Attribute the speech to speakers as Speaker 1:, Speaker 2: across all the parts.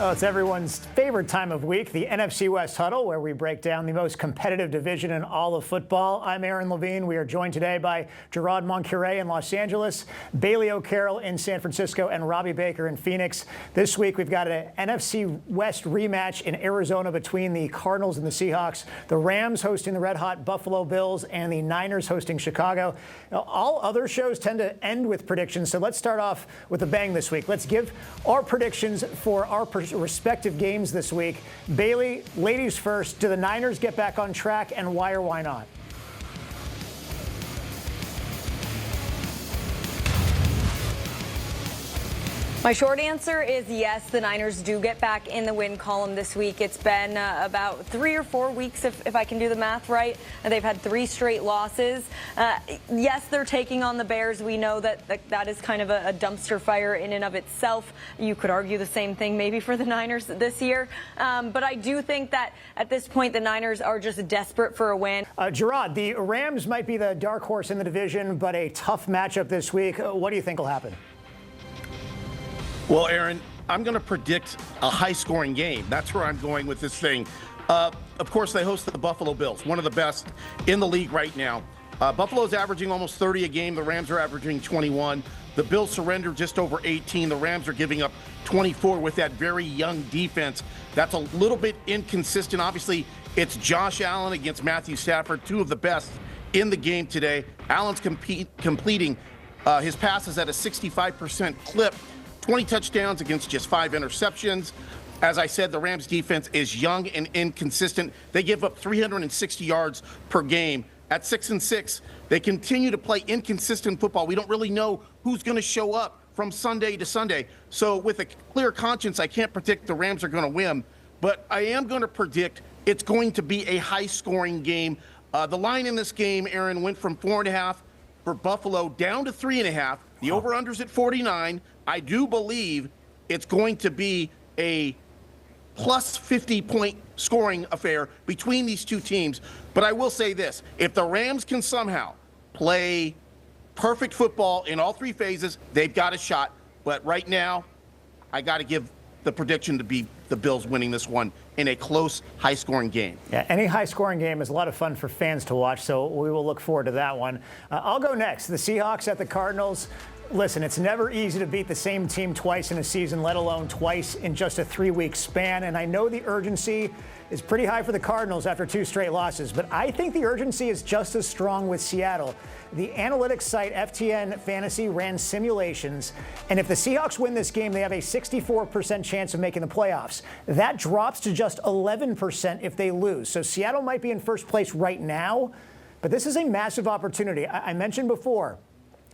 Speaker 1: Well, it's everyone's favorite time of week, the NFC West Huddle, where we break down the most competitive division in all of football. I'm Aaron Levine. We are joined today by Gerard Moncure in Los Angeles, Bailey O'Carroll in San Francisco, and Robbie Baker in Phoenix. This week, we've got an NFC West rematch in Arizona between the Cardinals and the Seahawks, the Rams hosting the red-hot Buffalo Bills, and the Niners hosting Chicago. Now, all other shows tend to end with predictions, so let's start off with a bang this week. Let's give our predictions for our respective games this week. Bailey, ladies first, do the Niners get back on track, and why or why not?
Speaker 2: My short answer is yes, the Niners do get back in the win column this week. It's been about 3 or 4 weeks, if I can do the math right. They've had 3 straight losses. Yes, they're taking on the Bears. We know that is kind of a dumpster fire in and of itself. You could argue the same thing maybe for the Niners this year. But I do think that at this point, the Niners are just desperate for a win.
Speaker 1: Gerard, the Rams might be the dark horse in the division, but a tough matchup this week. What do you think will happen?
Speaker 3: Well, Aaron, I'm going to predict a high-scoring game. That's where I'm going with this thing. Of course, they host the Buffalo Bills, one of the best in the league right now. Buffalo's averaging almost 30 a game. The Rams are averaging 21. The Bills surrender just over 18. The Rams are giving up 24 with that very young defense. That's a little bit inconsistent. Obviously, it's Josh Allen against Matthew Stafford, 2 of the best in the game today. Allen's completing his passes at a 65% clip. 20 touchdowns against just 5 interceptions. As I said, the Rams defense is young and inconsistent. They give up 360 yards per game. At 6-6, they continue to play inconsistent football. We don't really know who's going to show up from Sunday to Sunday. So with a clear conscience, I can't predict the Rams are going to win, but I am going to predict it's going to be a high-scoring game. The line in this game, Aaron, went from 4.5 for Buffalo down to 3.5. The over-under's at 49. I do believe it's going to be a plus 50-point scoring affair between these two teams. But I will say this. If the Rams can somehow play perfect football in all 3 phases, they've got a shot. But right now, I got to give the prediction to be the Bills winning this one in a close, high-scoring game.
Speaker 1: Yeah, any high-scoring game is a lot of fun for fans to watch, so we will look forward to that one. I'll go next. The Seahawks at the Cardinals. Listen, it's never easy to beat the same team twice in a season, let alone twice in just a 3-week span. And I know the urgency is pretty high for the Cardinals after 2 straight losses, but I think the urgency is just as strong with Seattle. The analytics site FTN Fantasy ran simulations, and if the Seahawks win this game, they have a 64% chance of making the playoffs. That drops to just 11% if they lose. So Seattle might be in first place right now, but this is a massive opportunity. I mentioned before,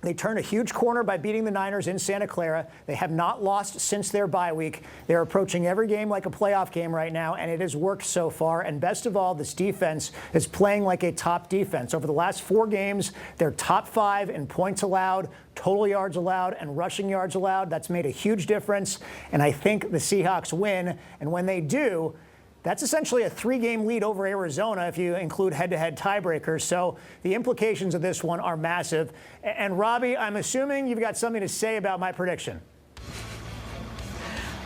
Speaker 1: they turned a huge corner by beating the Niners in Santa Clara. They have not lost since their bye week. They're approaching every game like a playoff game right now, and it has worked so far. And best of all, this defense is playing like a top defense. Over the last 4 games, they're top 5 in points allowed, total yards allowed, and rushing yards allowed. That's made a huge difference, and I think the Seahawks win. And when they do, that's essentially a 3-game lead over Arizona if you include head-to-head tiebreakers. So the implications of this one are massive. And Robbie, I'm assuming you've got something to say about my prediction.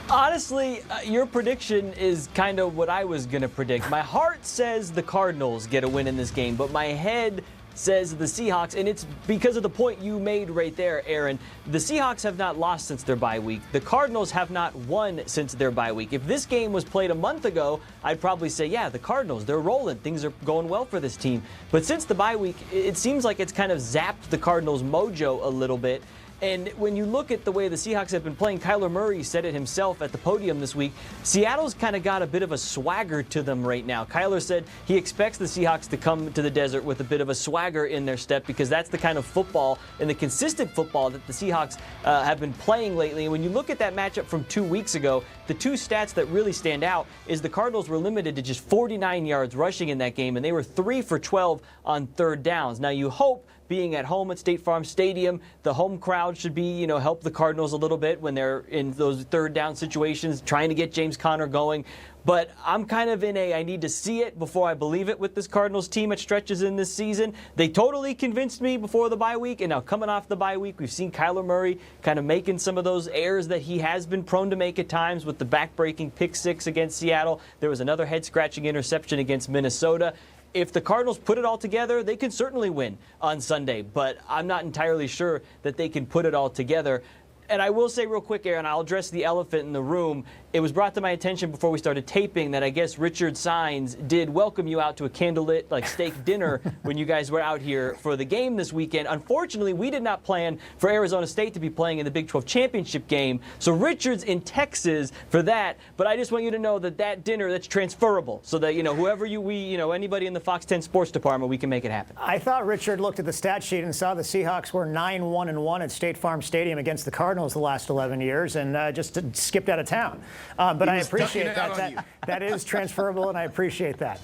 Speaker 4: Honestly, your prediction is kind of what I was going to predict. My heart says the Cardinals get a win in this game, but my head says the Seahawks, and it's because of the point you made right there, Aaron. The Seahawks have not lost since their bye week. The Cardinals have not won since their bye week. If this game was played a month ago, I'd probably say, yeah, the Cardinals, they're rolling. Things are going well for this team. But since the bye week, it seems like it's kind of zapped the Cardinals' mojo a little bit. And when you look at the way the Seahawks have been playing, Kyler Murray said it himself at the podium this week, Seattle's kind of got a bit of a swagger to them right now. Kyler said he expects the Seahawks to come to the desert with a bit of a swagger in their step because that's the kind of football and the consistent football that the Seahawks have been playing lately. And when you look at that matchup from 2 weeks ago, the 2 stats that really stand out is the Cardinals were limited to just 49 yards rushing in that game, and they were 3 for 12 on 3rd downs. Now, you hope being at home at State Farm Stadium. The home crowd should be, help the Cardinals a little bit when they're in those third down situations, trying to get James Conner going. But I'm kind of in I need to see it before I believe it with this Cardinals team at stretches in this season. They totally convinced me before the bye week, and now coming off the bye week, we've seen Kyler Murray kind of making some of those errors that he has been prone to make at times with the back-breaking pick six against Seattle. There was another head-scratching interception against Minnesota. If the Cardinals put it all together, they can certainly win on Sunday, but I'm not entirely sure that they can put it all together. And I will say real quick, Aaron, I'll address the elephant in the room. It was brought to my attention before we started taping that I guess Richard Sines did welcome you out to a candlelit steak dinner when you guys were out here for the game this weekend. Unfortunately, we did not plan for Arizona State to be playing in the Big 12 championship game. So Richard's in Texas for that. But I just want you to know that dinner, that's transferable. So that, whoever anybody in the Fox 10 sports department, we can make it happen.
Speaker 1: I thought Richard looked at the stat sheet and saw the Seahawks were 9-1-1 at State Farm Stadium against the Cardinals the last 11 years and just skipped out of town. But I appreciate that. That is transferable, and I appreciate that.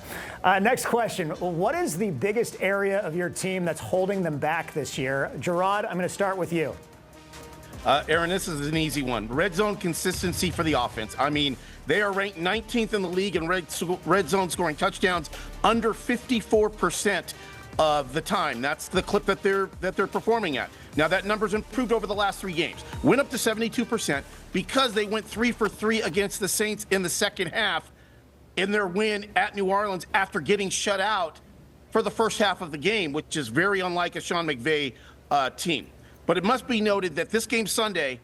Speaker 1: Next question. What is the biggest area of your team that's holding them back this year? Gerard, I'm going to start with you.
Speaker 3: Aaron, this is an easy one. Red zone consistency for the offense. I mean, they are ranked 19th in the league in red zone scoring touchdowns, under 54% of the time. That's the clip that they're performing at. Now, that number's improved over the last 3 games. Went up to 72% because they went 3 for 3 against the Saints in the second half in their win at New Orleans after getting shut out for the first half of the game, which is very unlike a Sean McVay team. But it must be noted that this game Sunday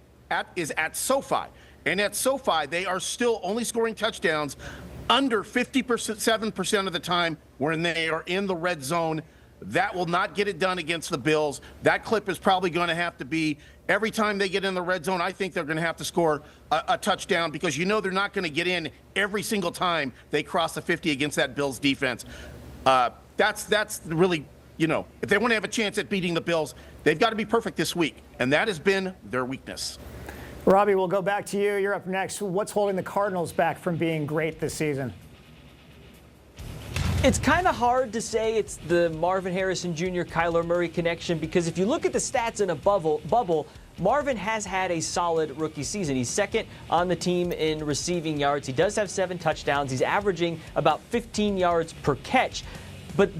Speaker 3: is at SoFi. And at SoFi, they are still only scoring touchdowns under 57% of the time when they are in the red zone. That will not get it done against the Bills. That clip is probably going to have to be every time they get in the red zone. I think they're going to have to score a touchdown because they're not going to get in every single time they cross the 50 against that Bills defense. That's really, if they want to have a chance at beating the Bills, they've got to be perfect this week, and that has been their weakness.
Speaker 1: Robbie, we'll go back to you. You're up next. What's holding the Cardinals back from being great this season?
Speaker 4: It's kind of hard to say it's the Marvin Harrison Jr. Kyler Murray connection because if you look at the stats in a bubble, Marvin has had a solid rookie season. He's second on the team in receiving yards. He does have 7 touchdowns. He's averaging about 15 yards per catch. But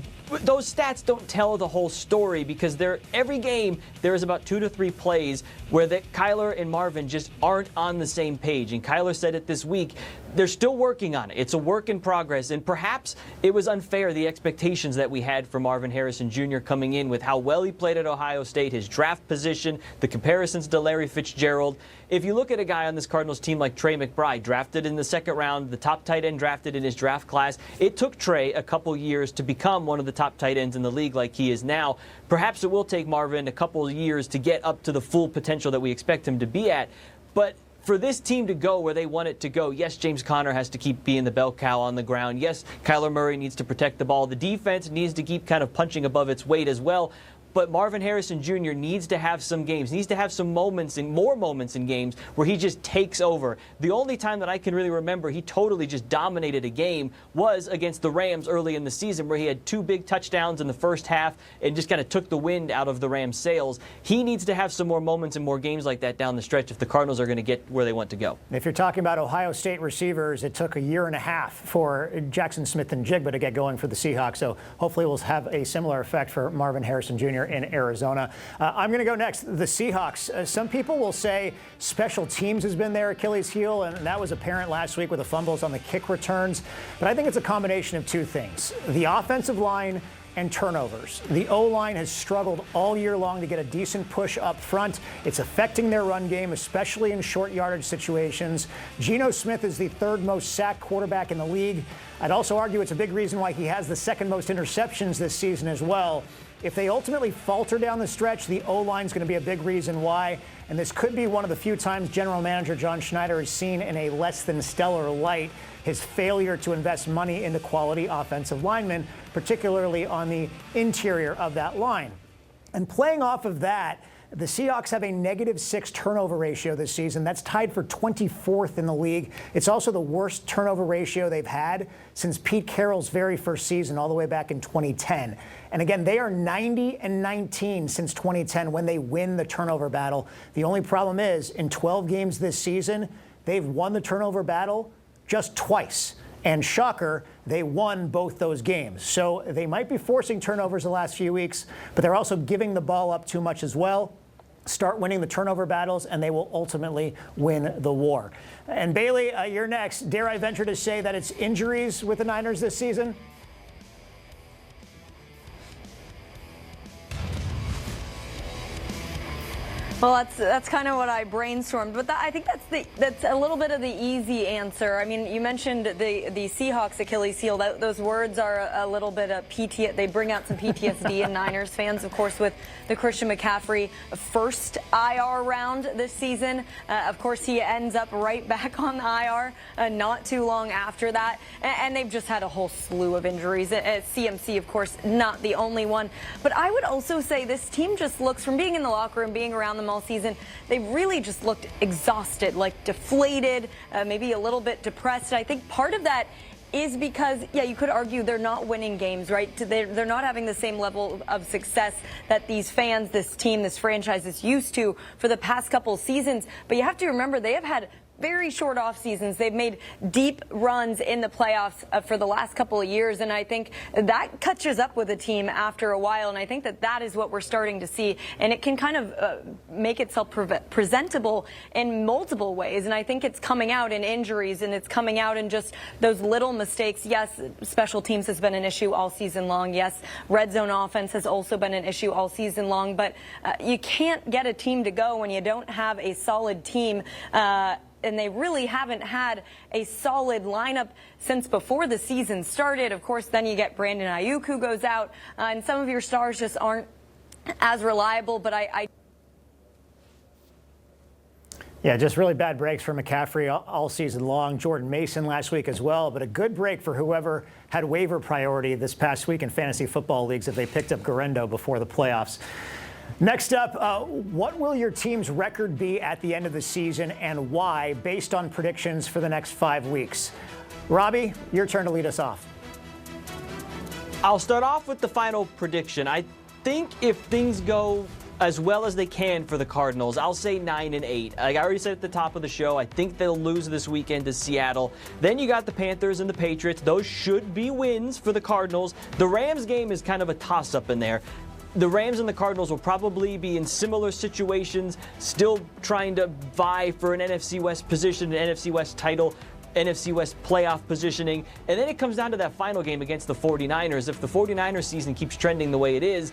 Speaker 4: those stats don't tell the whole story because every game there is about 2 to 3 plays where Kyler and Marvin just aren't on the same page. And Kyler said it this week. They're still working on it. It's a work in progress. And perhaps it was unfair, the expectations that we had for Marvin Harrison Jr. coming in with how well he played at Ohio State, his draft position, the comparisons to Larry Fitzgerald. If you look at a guy on this Cardinals team like Trey McBride, drafted in the second round, the top tight end drafted in his draft class, it took Trey a couple years to become one of the top tight ends in the league like he is now. Perhaps it will take Marvin a couple of years to get up to the full potential that we expect him to be at. But for this team to go where they want it to go, yes, James Conner has to keep being the bell cow on the ground. Yes, Kyler Murray needs to protect the ball. The defense needs to keep kind of punching above its weight as well. But Marvin Harrison Jr. needs to have some games, needs to have some moments and more moments in games where he just takes over. The only time that I can really remember he totally just dominated a game was against the Rams early in the season where he had 2 big touchdowns in the first half and just kind of took the wind out of the Rams' sails. He needs to have some more moments and more games like that down the stretch if the Cardinals are going to get where they want to go.
Speaker 1: If you're talking about Ohio State receivers, it took 1.5 years for Jackson Smith and Jigba to get going for the Seahawks. So hopefully we'll have a similar effect for Marvin Harrison Jr. in Arizona. I'm going to go next. The Seahawks. Some people will say special teams has been their Achilles heel, and that was apparent last week with the fumbles on the kick returns. But I think it's a combination of 2 things. The offensive line and turnovers. The O-line has struggled all year long to get a decent push up front. It's affecting their run game, especially in short yardage situations. Geno Smith is the 3rd most sacked quarterback in the league. I'd also argue it's a big reason why he has the 2nd most interceptions this season as well. If they ultimately falter down the stretch, the O-line is going to be a big reason why. And this could be one of the few times general manager John Schneider is seen in a less than stellar light. His failure to invest money into quality offensive linemen, particularly on the interior of that line. And playing off of that, The Seahawks have a -6 turnover ratio this season. That's tied for 24th in the league. It's also the worst turnover ratio they've had since Pete Carroll's very first season, all the way back in 2010. And again, they are 90-19 since 2010 when they win the turnover battle. The only problem is, in 12 games this season, they've won the turnover battle just twice. And shocker, they won both those games. So they might be forcing turnovers the last few weeks, but they're also giving the ball up too much as well. Start winning the turnover battles, and they will ultimately win the war. And Bailey, you're next. Dare I venture to say that it's injuries with the Niners this season?
Speaker 2: Well, that's kind of what I brainstormed, but I think that's a little bit of the easy answer. I mean, you mentioned the Seahawks Achilles heel. Those words are a little bit of they bring out some PTSD in Niners fans, of course, with the Christian McCaffrey first IR round this season. Of course, he ends up right back on the IR not too long after that, and they've just had a whole slew of injuries. CMC, of course, not the only one, but I would also say this team just looks, from being in the locker room, being around them all season, they really just looked exhausted, like deflated, maybe a little bit depressed. I think part of that is because, yeah, you could argue they're not winning games, right? They're not having the same level of success that these fans, this team, this franchise is used to for the past couple seasons. But you have to remember, they have had very short off seasons. They've made deep runs in the playoffs for the last couple of years, and I think that catches up with a team after a while, and I think that is what we're starting to see, and it can kind of make itself presentable in multiple ways, and I think it's coming out in injuries, and it's coming out in just those little mistakes. Yes, special teams has been an issue all season long. Yes, red zone offense has also been an issue all season long, but you can't get a team to go when you don't have a solid team, and they really haven't had a solid lineup since before the season started. Of course, then you get Brandon Ayuk, who goes out, and some of your stars just aren't as reliable, but
Speaker 1: Yeah, just really bad breaks for McCaffrey all season long. Jordan Mason last week as well, but a good break for whoever had waiver priority this past week in fantasy football leagues if they picked up Garendo before the playoffs. Next up, what will your team's record be at the end of the season, and why, based on predictions for the next 5 weeks? Robbie, your turn to lead us off.
Speaker 4: I'll start off with the final prediction. I think if things go as well as they can for the Cardinals, I'll say 9-8. Like I already said at the top of the show, I think they'll lose this weekend to Seattle. Then you got the Panthers and the Patriots. Those should be wins for the Cardinals. The Rams game is kind of a toss-up in there. The Rams and the Cardinals will probably be in similar situations, still trying to vie for an NFC West position, an NFC West title, NFC West playoff positioning. And then it comes down to that final game against the 49ers. If the 49ers season keeps trending the way it is,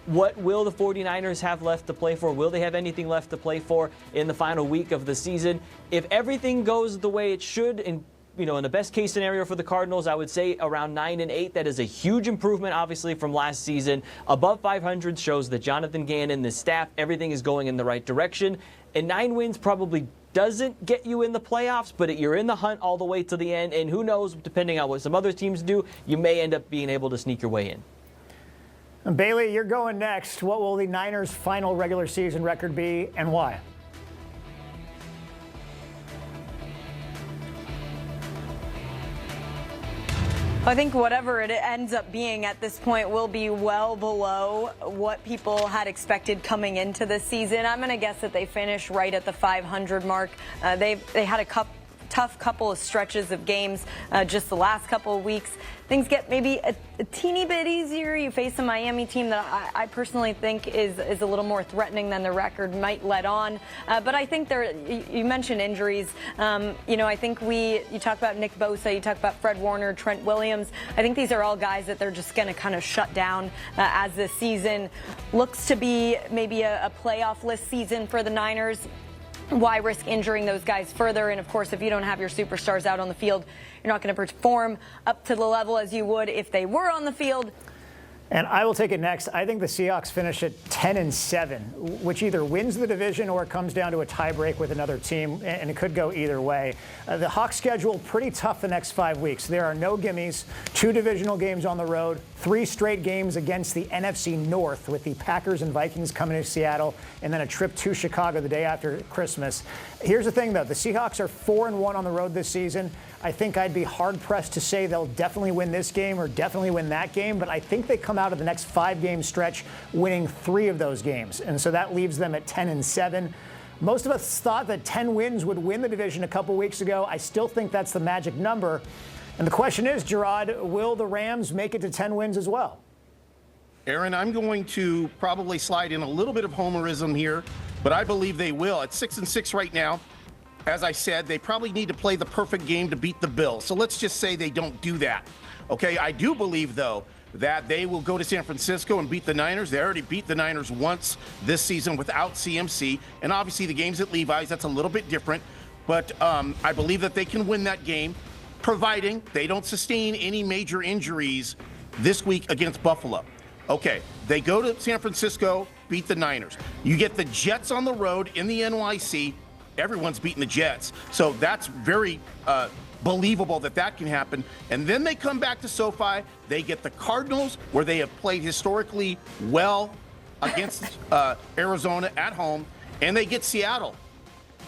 Speaker 4: what will the 49ers have left to play for? Will they have anything left to play for in the final week of the season? If everything goes the way it should, in the best case scenario for the Cardinals, I would say around 9-8. That is a huge improvement, obviously, from last season. Above 500 shows that Jonathan Gannon, the staff, everything is going in the right direction. And 9 wins probably doesn't get you in the playoffs, but you're in the hunt all the way to the end. And who knows, depending on what some other teams do, you may end up being able to sneak your way in.
Speaker 1: And Bailey, you're going next. What will the Niners' final regular season record be, and why?
Speaker 2: I think whatever it ends up being at this point will be well below what people had expected coming into the season. I'm going to guess that they finish right at the 500 mark. They had a tough couple of stretches of games just the last couple of weeks. Things get maybe a teeny bit easier. You face a Miami team that I personally think is a little more threatening than the record might let on. But I think you mentioned injuries. I think you talk about Nick Bosa, you talk about Fred Warner, Trent Williams. I think these are all guys that they're just going to kind of shut down as this season looks to be maybe a playoff-less season for the Niners. Why risk injuring those guys further? And of course, if you don't have your superstars out on the field, you're not going to perform up to the level as you would if they were on the field.
Speaker 1: And I will take it next. I think the Seahawks finish at 10-7, which either wins the division or it comes down to a tiebreak with another team, and it could go either way. The Hawks' schedule pretty tough the next 5 weeks. There are no gimmies, 2 divisional games on the road, 3 straight games against the NFC North with the Packers and Vikings coming to Seattle, and then a trip to Chicago the day after Christmas. Here's the thing, though. The Seahawks are 4-1 on the road this season. I think I'd be hard-pressed to say they'll definitely win this game or definitely win that game, but I think they come out of the next 5-game stretch winning 3 of those games, and so that leaves them at 10-7. Most of us thought that 10 wins would win the division a couple weeks ago. I still think that's the magic number. And the question is, Gerard, will the Rams make it to 10 wins as well?
Speaker 3: Aaron, I'm going to probably slide in a little bit of homerism here, but I believe they will. At 6-6 right now, as I said, they probably need to play the perfect game to beat the Bills. So let's just say they don't do that. Okay, I do believe, though, that they will go to San Francisco and beat the Niners. They already beat the Niners once this season without CMC. And obviously the game's at Levi's, that's a little bit different. But I believe that they can win that game, providing they don't sustain any major injuries this week against Buffalo. Okay, they go to San Francisco, beat the Niners. You get the Jets on the road in the NYC. Everyone's beating the Jets. So that's very believable that that can happen. And then they come back to SoFi. They get the Cardinals, where they have played historically well against Arizona at home. And they get Seattle.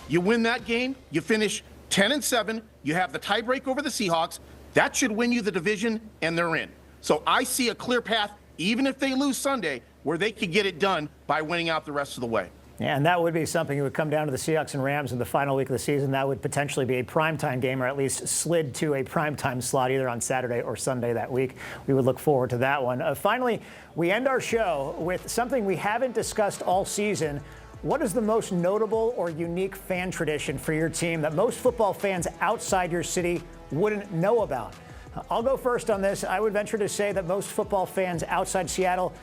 Speaker 3: You win that game, you finish 10-7. You have the tiebreak over the Seahawks. That should win you the division, and they're in. So I see a clear path, even if they lose Sunday, where they could get it done by winning out the rest of the way.
Speaker 1: Yeah, and that would be something that would come down to the Seahawks and Rams in the final week of the season. That would potentially be a primetime game, or at least slid to a primetime slot either on Saturday or Sunday that week. We would look forward to that one. Finally, we end our show with something we haven't discussed all season. What is the most notable or unique fan tradition for your team that most football fans outside your city wouldn't know about? I'll go first on this. I would venture to say that most football fans outside Seattle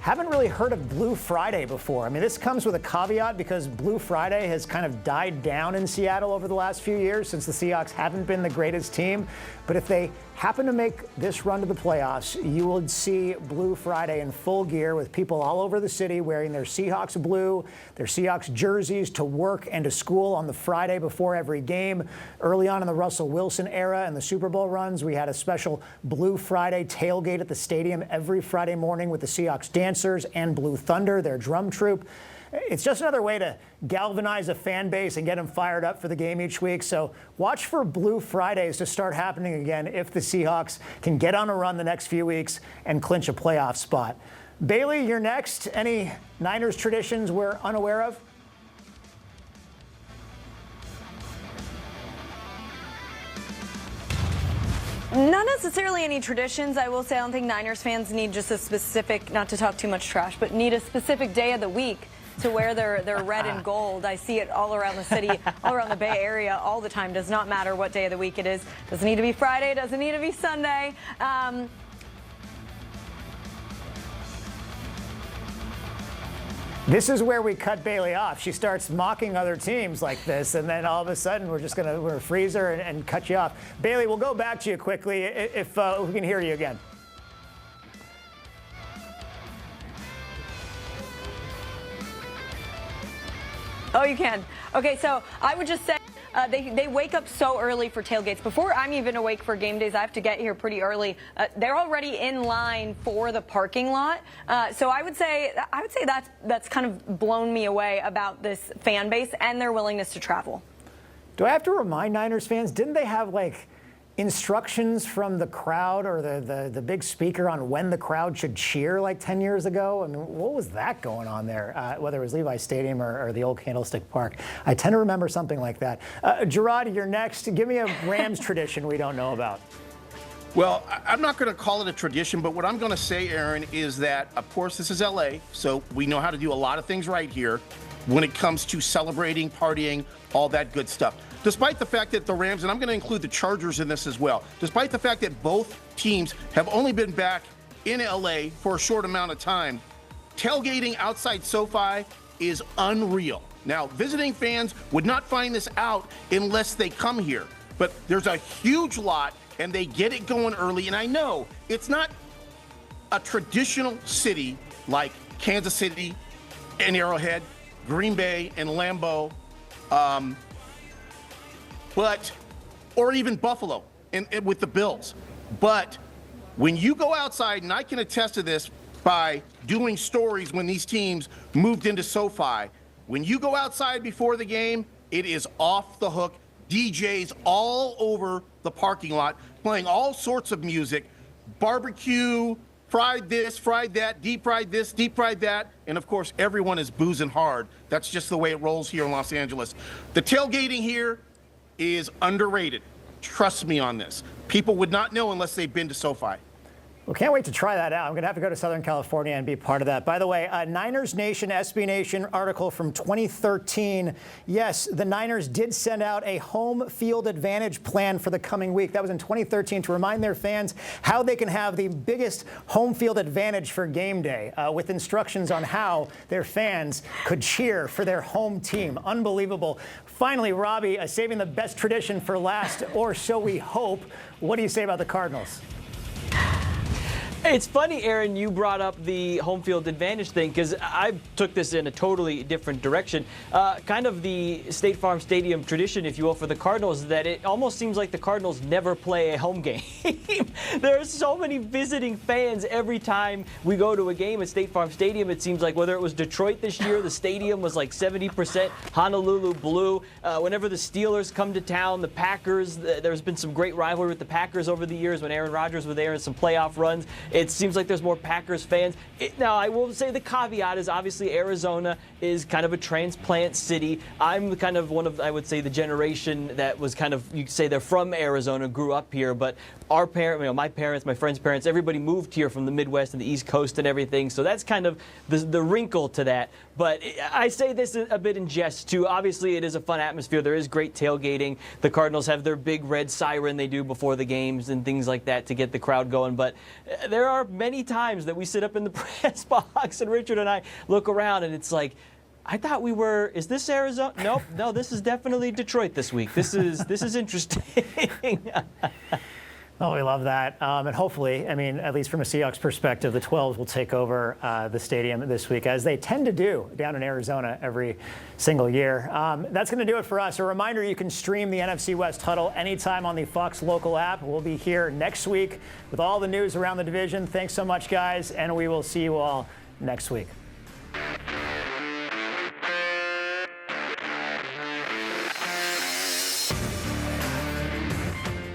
Speaker 1: haven't really heard of Blue Friday before. I mean, this comes with a caveat because Blue Friday has kind of died down in Seattle over the last few years since the Seahawks haven't been the greatest team. But if they happen to make this run to the playoffs, you will see Blue Friday in full gear with people all over the city wearing their Seahawks blue, their Seahawks jerseys to work and to school on the Friday before every game. Early on in the Russell Wilson era and the Super Bowl runs, we had a special Blue Friday tailgate at the stadium every Friday morning with the Seahawks dancers and Blue Thunder, their drum troupe. It's just another way to galvanize a fan base and get them fired up for the game each week. So watch for Blue Fridays to start happening again if the Seahawks can get on a run the next few weeks and clinch a playoff spot. Bailey, you're next. Any Niners traditions we're unaware of?
Speaker 2: Not necessarily any traditions. I will say I don't think Niners fans need just a specific, not to talk too much trash, but need a specific day of the week to wear their red and gold. I see it all around the city, all around the Bay Area all the time. Does not matter what day of the week it is. Doesn't need to be Friday, doesn't need to be Sunday.
Speaker 1: This is where we cut Bailey off. She starts mocking other teams like this, and then all of a sudden we're going to freeze her and cut you off. Bailey, we'll go back to you quickly if we can hear you again.
Speaker 2: Oh, you can. Okay, so I would just say they wake up so early for tailgates. Before I'm even awake for game days, I have to get here pretty early. They're already in line for the parking lot. So I would say that's kind of blown me away about this fan base and their willingness to travel.
Speaker 1: Do I have to remind Niners fans, didn't they have like instructions from the crowd or the big speaker on when the crowd should cheer like 10 years ago? I mean, what was that going on there, whether it was Levi's Stadium or the old Candlestick Park? I tend to remember something like that. Gerard, you're next. Give me a Rams tradition we don't know about.
Speaker 3: Well, I'm not going to call it a tradition, but what I'm going to say, Aaron, is that, of course, this is L.A., so we know how to do a lot of things right here when it comes to celebrating, partying, all that good stuff. Despite the fact that the Rams, and I'm going to include the Chargers in this as well, despite the fact that both teams have only been back in L.A. for a short amount of time, tailgating outside SoFi is unreal. Now, visiting fans would not find this out unless they come here, but there's a huge lot, and they get it going early, and I know it's not a traditional city like Kansas City and Arrowhead, Green Bay and Lambeau, or even Buffalo and with the Bills. But when you go outside, and I can attest to this by doing stories when these teams moved into SoFi, when you go outside before the game, it is off the hook. DJs all over the parking lot playing all sorts of music, barbecue, fried this, fried that, deep fried this, deep fried that, and of course everyone is boozing hard. That's just the way it rolls here in Los Angeles. The tailgating here is underrated. Trust me on this. People would not know unless they've been to SoFi.
Speaker 1: Well, can't wait to try that out. I'm going to have to go to Southern California and be part of that. By the way, Niners Nation, SB Nation article from 2013. Yes, the Niners did send out a home field advantage plan for the coming week. That was in 2013 to remind their fans how they can have the biggest home field advantage for game day, with instructions on how their fans could cheer for their home team. Unbelievable. Finally, Robbie, saving the best tradition for last, or so we hope. What do you say about the Cardinals?
Speaker 4: It's funny, Aaron, you brought up the home field advantage thing, because I took this in a totally different direction. Kind of the State Farm Stadium tradition, if you will, for the Cardinals, that it almost seems like the Cardinals never play a home game. There are so many visiting fans every time we go to a game at State Farm Stadium. It seems like whether it was Detroit this year, the stadium was like 70% Honolulu blue. Whenever the Steelers come to town, the Packers, there's been some great rivalry with the Packers over the years when Aaron Rodgers was there in some playoff runs. It seems like there's more Packers fans. Now, I will say the caveat is obviously Arizona is kind of a transplant city. I'm kind of one of, I would say, the generation that was kind of, you could say they're from Arizona, grew up here, but our parents, my parents, my friends' parents, everybody moved here from the Midwest and the East Coast and everything. So that's kind of the wrinkle to that. But I say this a bit in jest, too. Obviously, it is a fun atmosphere. There is great tailgating. The Cardinals have their big red siren they do before the games and things like that to get the crowd going. But there are many times that we sit up in the press box and Richard and I look around and it's like, I thought we were, is this Arizona? Nope, no, this is definitely Detroit this week. This is interesting.
Speaker 1: Oh, we love that. And hopefully, I mean, at least from a Seahawks perspective, the 12s will take over the stadium this week, as they tend to do down in Arizona every single year. That's going to do it for us. A reminder, you can stream the NFC West Huddle anytime on the Fox Local app. We'll be here next week with all the news around the division. Thanks so much, guys, and we will see you all next week.